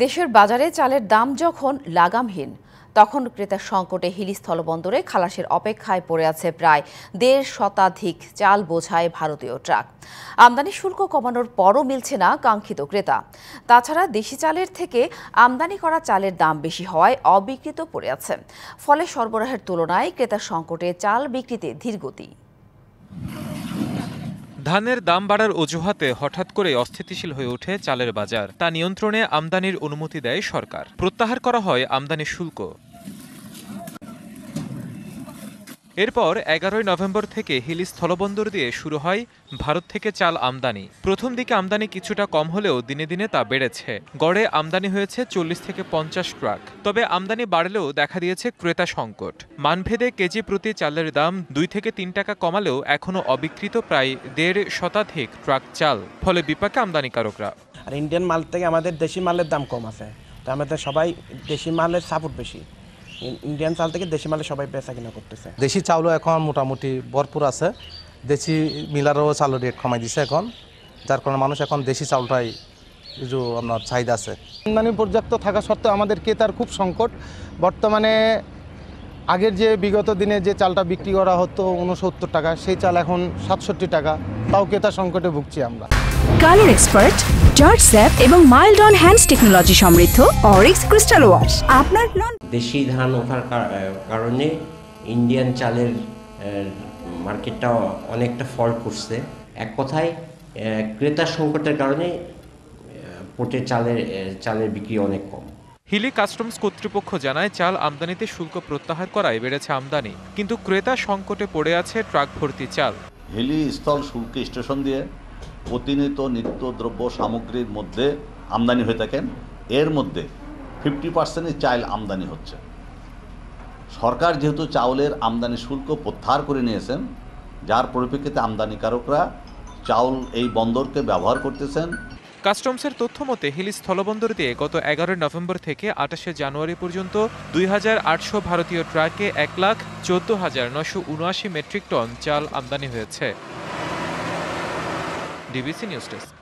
দেশের বাজারে চালের দাম যখন লাগামহীন, তখন ক্রেতার সংকটে হিলি স্থলবন্দরে খালাসের অপেক্ষায় পড়ে আছে প্রায় ১.৫ শতাধিক চাল বোঝাই ভারতীয় ট্রাক। আমদানি শুল্ক কমানোর পরও মিলছে না কাঙ্ক্ষিত ক্রেতা। তাছাড়া দেশি চালের থেকে আমদানি করা চালের দাম বেশি হওয়ায় অবিক্রিত পড়ে আছে। ফলে সরবরাহের তুলনায় ক্রেতার সংকটে চাল বিক্রিতে ধীরগতি। ধানের দাম বাড়ার অজুহাতে হঠাৎ করে অস্থিতিশীল হয়ে ওঠে চালের বাজার। তা নিয়ন্ত্রণে আমদানির অনুমতি দেয় সরকার। প্রত্যাহার করা হয় আমদানি শুল্ক। এরপর ১১ নভেম্বর থেকে হিলি স্থলবন্দর দিয়ে শুরু হয় ভারত থেকে চাল আমদানি। প্রথম দিকে আমদানি কিছুটা কম হলেও দিনে দিনে তা বেড়েছে। গড়ে আমদানি হয়েছে ৪০ থেকে ৫০ ট্রাক। তবে আমদানি বাড়লেও দেখা দিয়েছে ক্রেতা সংকট। মানভেদে কেজি প্রতি চালের দাম ২ থেকে ৩ টাকা কমালেও এখনও অবিক্রিত প্রায় ১.৫ শতাধিক ট্রাক চাল। ফলে বিপাকে আমদানিকারকরা। আর ইন্ডিয়ান মাল থেকে আমাদের দেশি মালের দাম কম আছে, তো আমাদের সবাই দেশি মালের সাপোর্ট বেশি। ইন্ডিয়ান চাল থেকে দেশি মালে সবাই বেচা কিনা করতেছে। দেশি চাউলও এখন মোটামুটি ভরপুর আছে। দেশি মিলারও চাউলের রেট কমাই দিছে এখন, যার কারণে মানুষ এখন দেশি চাউলটাই আপনার চাহিদা আছে। আমদানি পর্যাপ্ত থাকা সত্ত্বেও আমাদের ক্রেতার খুব সংকট। বর্তমানে আগের যে বিগত দিনে যে চালটা বিক্রি করা হতো ৬৯ টাকা, সেই চাল এখন ৬৭ টাকা। তাও ক্রেতা সংকটে ভুগছি আমরা। কালার এক্সপার্ট, জর্জ স্যাপ এবং মাইল্ড অন হ্যান্ডস টেকনোলজি সমৃদ্ধ অরিক্স ক্রিস্টাল ওয়াশ আপনার দেশি ধান ওঠার কারণে ইন্ডিয়ান চালের মার্কেটটা অনেকটা ফল করছে। এক কথায় ক্রেতার সংকটের কারণে পোর্টের চালের বিক্রি অনেক কম। হিলি কাস্টমস কর্তৃপক্ষ জানায়, চাল আমদানিতে শুল্ক প্রত্যাহার করায় বেড়েছে আমদানি, কিন্তু ক্রেতা সংকটে পড়ে আছে ট্রাক ভর্তি চাল। হিলি স্থল শুল্ক স্টেশন দিয়ে প্রতিনিয়ত নিত্য দ্রব্য সামগ্রীর মধ্যে আমদানি হয়ে থাকেন। এর মধ্যে 50% চাল আমদানি হচ্ছে। সরকার যেহেতু চাউলের আমদানি শুল্ক প্রত্যাহার করে নিয়েছেন, যার পরিপ্রেক্ষিতে আমদানিকারকরা চাউল এই বন্দরকে ব্যবহার করতেছেন। কাস্টমসের তথ্য মতে হিলি স্থলবন্দর দিয়ে গত ১১ নভেম্বর থেকে ২৮ জানুয়ারি পর্যন্ত ২,৮০০ ভারতীয় ট্রাকে ১,১৪,৯৭৯ মেট্রিক টন চাল আমদানি হয়েছে। DBC news desk.